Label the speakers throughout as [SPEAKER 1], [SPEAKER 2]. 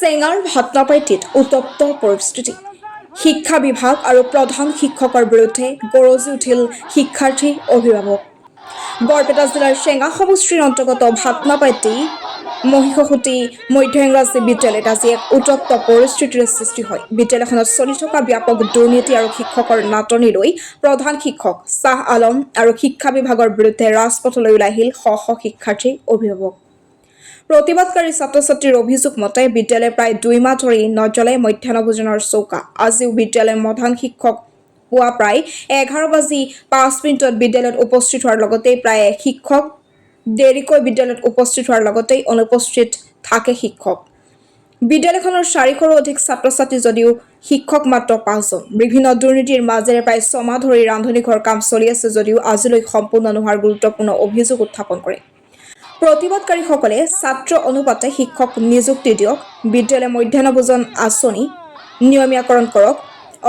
[SPEAKER 1] চেঙাৰ ভাটনাপাইটিত উত্তপ্ত পৰিস্থিতি। শিক্ষা বিভাগ আৰু প্ৰধান শিক্ষকৰ বিৰুদ্ধে গৰজি উঠিল শিক্ষাৰ্থী অভিভাৱক। বৰপেটা জিলাৰ চেঙা সমষ্টিৰ অন্তৰ্গত ভাটনাপাইটি মহিষসুঁতি মধ্য ইংৰাজী বিদ্যালয়ত আজি এক উত্তপ্ত পৰিস্থিতিৰ সৃষ্টি হয়। বিদ্যালয়খনত চলি থকা ব্যাপক দুৰ্নীতি আৰু শিক্ষকৰ নাটনি লৈ প্ৰধান শিক্ষক শ্বাহ আলম আৰু শিক্ষা বিভাগৰ বিৰুদ্ধে ৰাজপথলৈ ওলাই আহিল শ শ শিক্ষাৰ্থী অভিভাৱক। প্ৰতিবাদকাৰী ছাত্ৰ-ছাত্ৰীৰ অভিযোগ মতে বিদ্যালয়ে প্ৰায় 2 মাহ ধৰি নজ্বলে মধ্যাহ্ন ভোজনৰ চৌকা। আজিও বিদ্যালয়ৰ প্ৰধান শিক্ষক পুৱা প্ৰায় 11:05 বিদ্যালয়ত উপস্থিত হোৱাৰ লগতে প্ৰায় শিক্ষক দেৰিকৈ বিদ্যালয়ত উপস্থিত হোৱাৰ লগতে অনুপস্থিত থাকে শিক্ষক। বিদ্যালয়খনৰ 400ৰো অধিক ছাত্ৰ-ছাত্ৰী যদিও শিক্ষক মাত্ৰ 5জন। বিভিন্ন দুৰ্নীতিৰ মাজেৰে প্ৰায় 6 মাহ ধৰি ৰান্ধনী ঘৰ কাম চলি আছে যদিও আজিলৈ সম্পূৰ্ণ নোহোৱাৰ গুৰুত্বপূৰ্ণ অভিযোগ উত্থাপন কৰে। প্ৰতিবাদকাৰীসকলে ছাত্ৰ অনুপাতে শিক্ষক নিযুক্তি দিয়ক, বিদ্যালয় মধ্যাহ্ন ভোজন আঁচনি নিয়মীয়াকৰণ কৰক,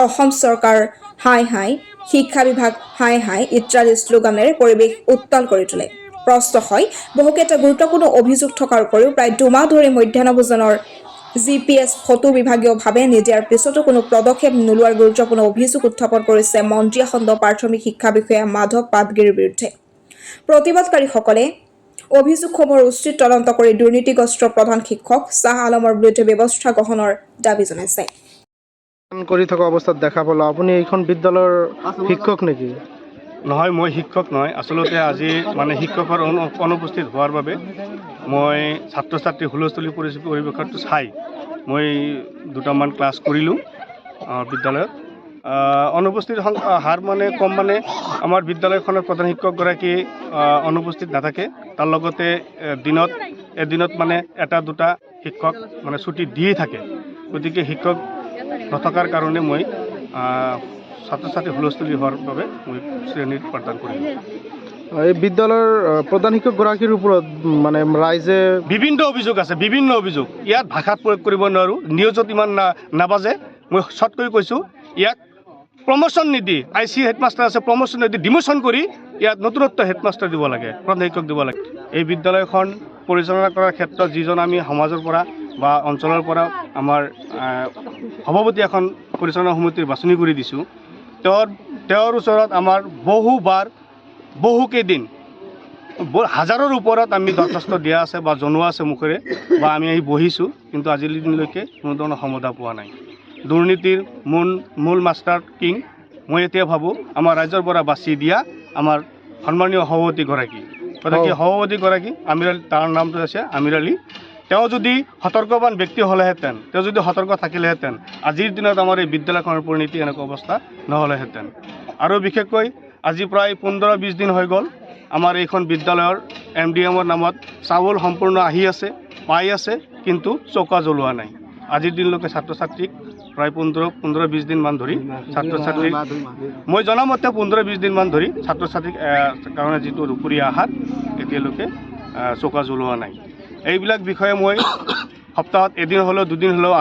[SPEAKER 1] অসম চৰকাৰ হাই হাই, শিক্ষা বিভাগ হাই হাই ইত্যাদি শ্লোগানেৰে পৰিৱেশ উত্তাল কৰি তোলে। প্ৰশ্ন হয়, বহুকেইটা গুৰুত্বপূৰ্ণ অভিযোগ থকাৰ উপৰিও প্ৰায় 2 মাহ ধৰি মধ্যাহ্ন ভোজনৰ GPS ফটো বিভাগীয়ভাৱে নিদিয়াৰ পিছতো কোনো পদক্ষেপ নোলোৱাৰ গুৰুত্বপূৰ্ণ অভিযোগ উত্থাপন কৰিছে মন্ত্ৰীয়া খণ্ড প্ৰাথমিক শিক্ষা বিষয়া মাধৱ পাটগিৰিৰ বিৰুদ্ধে। প্ৰতিবাদকাৰীসকলে অভিযোগসমূহৰ উচিত তদন্ত কৰি দুৰ্নীতিগ্ৰস্ত প্ৰধান শিক্ষক শ্বাহ আলমৰ বিৰুদ্ধে ব্যৱস্থা গ্ৰহণৰ দাবী জনাইছে।
[SPEAKER 2] কৰি থকা অৱস্থাত দেখা পালো, আপুনি এইখন বিদ্যালয়ৰ শিক্ষক নেকি?
[SPEAKER 3] নহয়, মই শিক্ষক নহয়। আচলতে আজি শিক্ষকৰ অনুপস্থিত হোৱাৰ বাবে মই ছাত্ৰ ছাত্ৰী হুলস্থুলীয়া পৰিৱেশটো চাই মই দুটামান ক্লাছ কৰিলোঁ বিদ্যালয়ত। অনুপস্থিত হাৰ কম আমাৰ বিদ্যালয়খনৰ প্ৰধান শিক্ষকগৰাকী অনুপস্থিত নাথাকে। তাৰ লগতে এদিনত এটা দুটা শিক্ষক ছুটি দিয়েই থাকে। গতিকে শিক্ষক নথকাৰ কাৰণে মই ছাত্ৰ ছাত্ৰী হুলস্থুলীয়া হোৱাৰ বাবে মই শ্ৰেণীত পাঠদান কৰিলোঁ।
[SPEAKER 2] এই বিদ্যালয়ৰ প্ৰধান শিক্ষকগৰাকীৰ ওপৰত ৰাইজে
[SPEAKER 3] বিভিন্ন অভিযোগ আছে, বিভিন্ন অভিযোগ। ইয়াত ভাষাত প্ৰয়োগ কৰিব নোৱাৰোঁ, নিউজত ইমান নাবাজে। মই চটকৈ কৈছোঁ, ইয়াক প্ৰমোশ্যন নিদি IC হেডমাষ্টাৰ আছে, প্ৰমোশ্যন নিদি ডিমোশ্যন কৰি ইয়াত নতুনত্ব হেডমাষ্টাৰ দিব লাগে, প্ৰধান শিক্ষক দিব লাগে। এই বিদ্যালয়খন পৰিচালনা কৰাৰ ক্ষেত্ৰত যিজন আমি সমাজৰ পৰা বা অঞ্চলৰ পৰা আমাৰ সভাপতি এখন পৰিচালনা সমিতিৰ বাছনি কৰি দিছোঁ, তেওঁৰ ওচৰত আমাৰ বহুকেইদিন হাজাৰৰ ওপৰত আমি দৰখাস্ত দিয়া আছে বা জনোৱা আছে মুখেৰে, বা আমি আহি বহিছোঁ, কিন্তু আজিৰ দিনলৈকে কোনো ধৰণৰ সমাধান পোৱা নাই। দুৰ্নীতিৰ মূল মাষ্টাৰ কিং মই এতিয়া ভাবোঁ আমাৰ ৰাইজৰ পৰা বাছি দিয়া আমাৰ সন্মানীয় সভাপতিগৰাকী আমিৰ আলী, তাৰ নামটো আছে আমিৰ আলী। তেওঁ যদি সতৰ্কবান ব্যক্তি হ'লেহেঁতেন, তেওঁ যদি সতৰ্ক থাকিলেহেঁতেন, আজিৰ দিনত আমাৰ এই বিদ্যালয়খনৰ পৰিণতি এনেকুৱা অৱস্থা নহ'লেহেঁতেন। আৰু বিশেষকৈ আজি প্ৰায় 15-20 দিন হৈ গ'ল আমাৰ এইখন বিদ্যালয়ৰ MDMৰ নামত চাউল সম্পূৰ্ণ আহি আছে, পাই আছে, কিন্তু চৌকা জ্বলোৱা নাই। আজিৰ দিনলৈকে ছাত্ৰ ছাত্ৰীক প্ৰায় 15-20 দিনমান ধৰি ছাত্ৰ ছাত্ৰীক মই জনামতে 15-20 দিনমান ধৰি ছাত্ৰ ছাত্ৰীক কাৰণে যিটো দুপৰীয়া আহাৰ এতিয়ালৈকে চৌকা জ্বলোৱা নাই। এইবিলাক বিষয়ে মই সপ্তাহত এদিন হ'লেও 2 দিন হ'লেও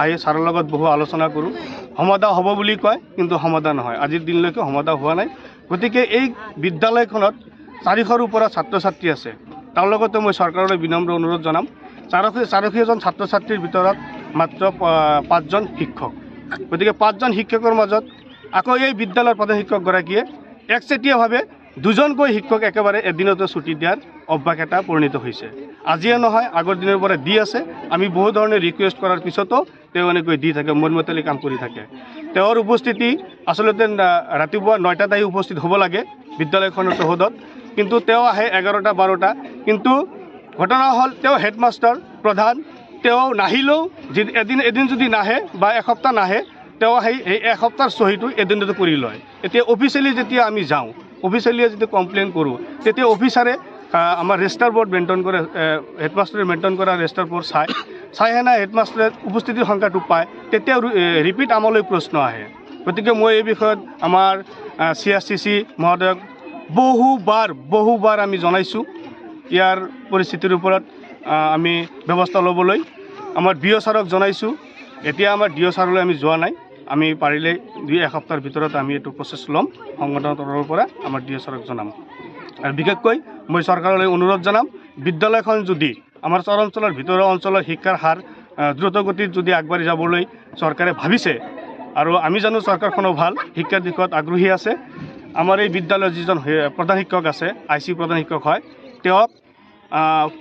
[SPEAKER 3] আহি ছাৰৰ লগত বহু আলোচনা কৰোঁ। সমাধান হ'ব বুলি কয়, কিন্তু সমাধান নহয়। আজিৰ দিনলৈকে সমাধান হোৱা নাই। গতিকে এই বিদ্যালয়খনত 400ৰ ওপৰত ছাত্ৰ ছাত্ৰী আছে। তাৰ লগতে মই চৰকাৰলৈ বিনম্ৰ অনুৰোধ জনাম, 400জন ছাত্ৰ ছাত্ৰীৰ ভিতৰত মাত্ৰ 5জন শিক্ষক। গতিকে 5জন শিক্ষকৰ মাজত আকৌ এই বিদ্যালয়ৰ প্ৰধান শিক্ষকগৰাকীয়ে একচেটিয়াভাৱে 2জনকৈ শিক্ষক একেবাৰে এদিনতে ছুটি দিয়াৰ অভ্যাস এটা পৰিণত হৈছে। আজিয়ে নহয়, আগৰ দিনৰ পৰা দি আছে। আমি বহু ধৰণে ৰিকুৱেষ্ট কৰাৰ পিছতো তেওঁ এনেকৈ দি থাকে, মনমতেলি কাম কৰি থাকে। তেওঁৰ উপস্থিতি আচলতে ৰাতিপুৱা 9টাত আহি উপস্থিত হ'ব লাগে বিদ্যালয়খনৰ চৌহদত, কিন্তু তেওঁ আহে 11টা-12টা। কিন্তু ঘটনা হ'ল, তেওঁ হেডমাষ্টাৰ প্ৰধান, তেওঁ নাহিলেও এদিন যদি নাহে বা এসপ্তাহ নাহে, তেওঁ আহি এই এসপ্তাহৰ চহীটো এদিনতে কৰি লয়। এতিয়া অফিচিয়েলি যেতিয়া আমি যাওঁ, অফিচিয়েলিয়ে যেতিয়া কমপ্লেইন কৰোঁ, তেতিয়া অফিচাৰে আমাৰ ৰেজিষ্টাৰ বৰ্ড মেইনটেইন কৰে, হেডমাষ্টাৰে মেইনটেইন কৰা ৰেজিষ্টাৰ বৰ্ড চাইহেনে হেডমাষ্টাৰে উপস্থিতিৰ সংখ্যাটো পায়, তেতিয়া ৰিপিট আমালৈ প্ৰশ্ন আহে। গতিকে মই এই বিষয়ত আমাৰ CSCC মহোদয়ক বহুবাৰ আমি জনাইছোঁ ইয়াৰ পৰিস্থিতিৰ ওপৰত আমি ব্যৱস্থা ল'বলৈ। আমাৰ DO ছাৰক জনাইছোঁ। এতিয়া আমাৰ DO ছাৰলৈ আমি যোৱা নাই। আমি পাৰিলে 2 সপ্তাহৰ ভিতৰত আমি এইটো প্ৰচেছ ল'ম, সংগঠনৰ তৰফৰ পৰা আমাৰ DO ছাৰক জনাম। আৰু বিশেষকৈ মই চৰকাৰলৈ অনুৰোধ জনাম, বিদ্যালয়খন যদি আমাৰ চৰ অঞ্চলৰ ভিতৰৰ অঞ্চলৰ শিক্ষাৰ হাৰ দ্ৰুতগতিত যদি আগবাঢ়ি যাবলৈ চৰকাৰে ভাবিছে আৰু আমি জানো চৰকাৰখনো ভাল শিক্ষাৰ দিশত আগ্ৰহী আছে। আমাৰ এই বিদ্যালয়ৰ যিজন প্ৰধান শিক্ষক আছে, IC প্ৰধান শিক্ষক হয়, তেওঁক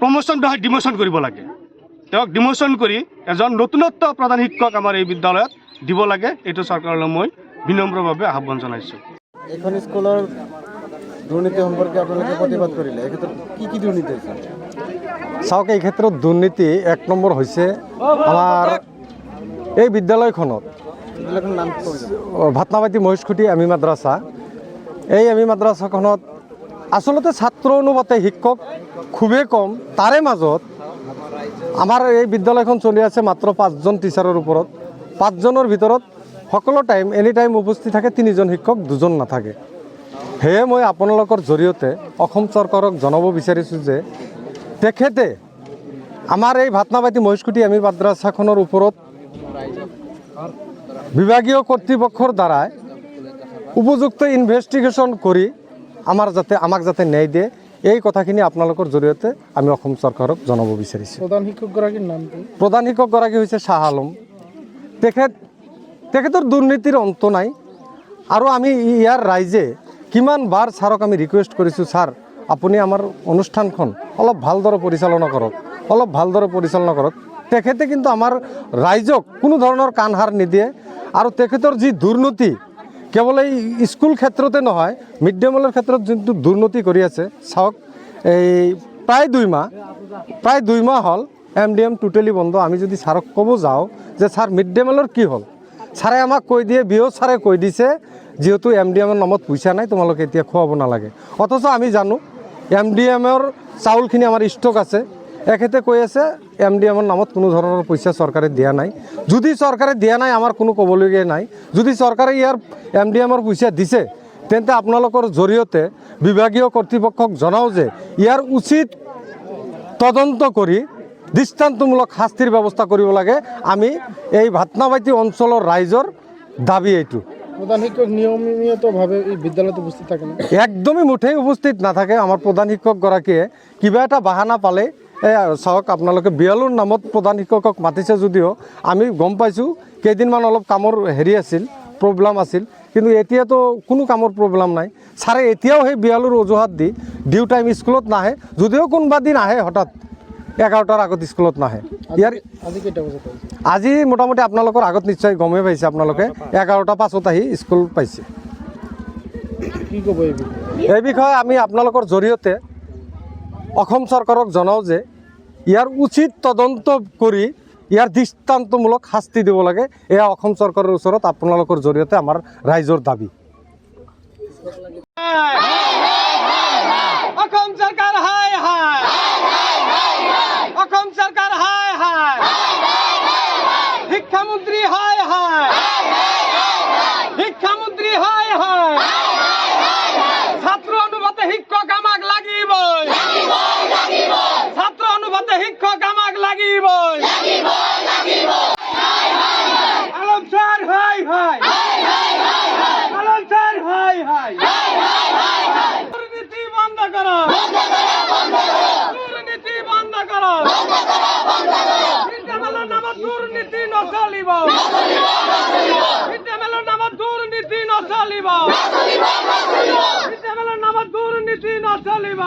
[SPEAKER 3] প্ৰমোশ্যন নহয় ডিমোশ্যন কৰিব লাগে। তেওঁক ডিমোশ্যন কৰি এজন নতুনত্ব প্ৰধান শিক্ষক আমাৰ এই বিদ্যালয়ত দিব লাগে। এইটো চৰকাৰলৈ মই বিনম্ৰভাৱে আহ্বান জনাইছোঁ।
[SPEAKER 4] এখন স্কুলৰ দুৰ্নীতি সম্পৰ্কে আপোনালোকে প্ৰতিবাদ কৰিলে, এই ক্ষেত্ৰত কি দুৰ্নীতি হৈছে?
[SPEAKER 5] চাওক, এই ক্ষেত্ৰত দুৰ্নীতি 1 নম্বৰ হৈছে আমাৰ এই বিদ্যালয়খনত
[SPEAKER 4] নাম
[SPEAKER 5] ভাতনাবাটি মহেশখুঁটি এমই মাদ্ৰাছা। এই এমই মাদ্ৰাছাখনত আচলতে ছাত্ৰ অনুপাতে শিক্ষক খুবেই কম। তাৰে মাজত আমাৰ এই বিদ্যালয়খন চলি আছে মাত্ৰ 5জন টিচাৰৰ ওপৰত। 5জনৰ ভিতৰত সকলো টাইম এনি টাইম উপস্থিত থাকে 3জন শিক্ষক, 2জন নাথাকে। সেয়ে মই আপোনালোকৰ জৰিয়তে অসম চৰকাৰক জনাব বিচাৰিছোঁ যে তেখেতে আমাৰ এই ভাতনাবাটি মহেশখুঁটি এমই মাদ্ৰাছাখনৰ ওপৰত বিভাগীয় কৰ্তৃপক্ষৰ দ্বাৰাই উপযুক্ত ইনভেষ্টিগেশ্যন কৰি আমাক যাতে ন্যায় দিয়ে, এই কথাখিনি আপোনালোকৰ জৰিয়তে আমি অসম চৰকাৰক জনাব বিচাৰিছোঁ।
[SPEAKER 2] প্ৰধান শিক্ষকগৰাকীৰ নাম কি?
[SPEAKER 5] প্ৰধান শিক্ষকগৰাকী হৈছে শ্বাহ আলম। তেখেতৰ দুৰ্নীতিৰ অন্ত নাই। আৰু আমি ইয়াৰ ৰাইজে কিমানবাৰ ছাৰক আমি ৰিকুৱেষ্ট কৰিছোঁ, ছাৰ আপুনি আমাৰ অনুষ্ঠানখন অলপ ভালদৰে পৰিচালনা কৰক। তেখেতে কিন্তু আমাৰ ৰাইজক কোনো ধৰণৰ কাণসাৰ নিদিয়ে। আৰু তেখেতৰ যি দুৰ্নীতি কেৱল এই স্কুল ক্ষেত্ৰতে নহয়, মিড ডে মিলৰ ক্ষেত্ৰত যোনটো দুৰ্নীতি কৰি আছে, চাওক এই প্ৰায় 2 মাহ হ'ল MDM টোটেলি বন্ধ। আমি যদি ছাৰক ক'ব যাওঁ যে ছাৰ মিড ডে মিলৰ কি হ'ল, ছাৰে আমাক কৈ দিয়ে, BO ছাৰে কৈ দিছে যিহেতু MDMৰ নামত পইচা নাই, তোমালোকে এতিয়া খুৱাব নালাগে। অথচ আমি জানো MDMৰ চাউলখিনি আমাৰ ষ্টক আছে। এখেতে কৈ আছে MDMৰ নামত কোনো ধৰণৰ পইচা চৰকাৰে দিয়া নাই। যদি চৰকাৰে দিয়া নাই, আমাৰ কোনো ক'বলগীয়া নাই। যদি চৰকাৰে ইয়াৰ MDMৰ পইচা দিছে, তেন্তে আপোনালোকৰ জৰিয়তে বিভাগীয় কৰ্তৃপক্ষক জনাওঁ যে ইয়াৰ উচিত তদন্ত কৰি দৃষ্টান্তমূলক শাস্তিৰ ব্যৱস্থা কৰিব লাগে। আমি এই ভাতনাবাটি অঞ্চলৰ ৰাইজৰ দাবী এইটো।
[SPEAKER 2] প্ৰধান শিক্ষক নিয়মিতভাৱে এই বিদ্যালয়ত উপস্থিত থাকে না?
[SPEAKER 5] একদমেই মুঠেই উপস্থিত নাথাকে। আমাৰ প্ৰধান শিক্ষকগৰাকীয়ে কিবা এটা বাহানা পালে, চাওক আপোনালোকে বিয়ালুৰ নামত প্ৰধান শিক্ষকক মাতিছে যদিও আমি গম পাইছোঁ কেইদিনমান অলপ কামৰ প্ৰব্লেম আছিল, কিন্তু এতিয়াতো কোনো কামৰ প্ৰব্লেম নাই। ছাৰে এতিয়াও সেই বিয়ালুৰ অজুহাত দি ডিউ টাইম স্কুলত নাহে, যদিও কোনোবা দিন আহে হঠাৎ 11টাৰ আগত স্কুলত নাহে।
[SPEAKER 2] আজি কেইটা বজাত?
[SPEAKER 5] আজি মোটামুটি আপোনালোকৰ আগত নিশ্চয় গমেই পাইছে, আপোনালোকে 11:05 আহি স্কুল পাইছে।
[SPEAKER 2] কি ক'ব
[SPEAKER 5] এই বিষয়ে আমি আপোনালোকৰ জৰিয়তে অসম চৰকাৰক জনাওঁ যে ইয়াৰ উচিত তদন্ত কৰি ইয়াৰ দৃষ্টান্তমূলক শাস্তি দিব লাগে। এয়া অসম চৰকাৰৰ ওচৰত আপোনালোকৰ জৰিয়তে আমাৰ ৰাইজৰ দাবী।
[SPEAKER 6] অসম চৰকাৰ হাই হাই, অসম চৰকাৰ হাই হাই, শিক্ষামন্ত্ৰী হাই হাই, শিক্ষামন্ত্ৰী হাই হাই, ছাত্ৰ অনুপাতে শিক্ষক আমাক লাগিবই, ছাত্ৰ অনুপাতে শিক্ষক আমাক লাগিবই, আলম ছাৰ হাই হাই, আলম ছাৰ হাই হাই, দুর্নীতি বন্ধ করো, দুর্নীতি বন্ধ করো, বিদ্যালয়ের নামত দুর্নীতি নচলিব, বিদ্যালয়ের নামত দুর্নীতি নচলিব, বিদ্যালয়ের নামত দুর্নীতি নচলিব।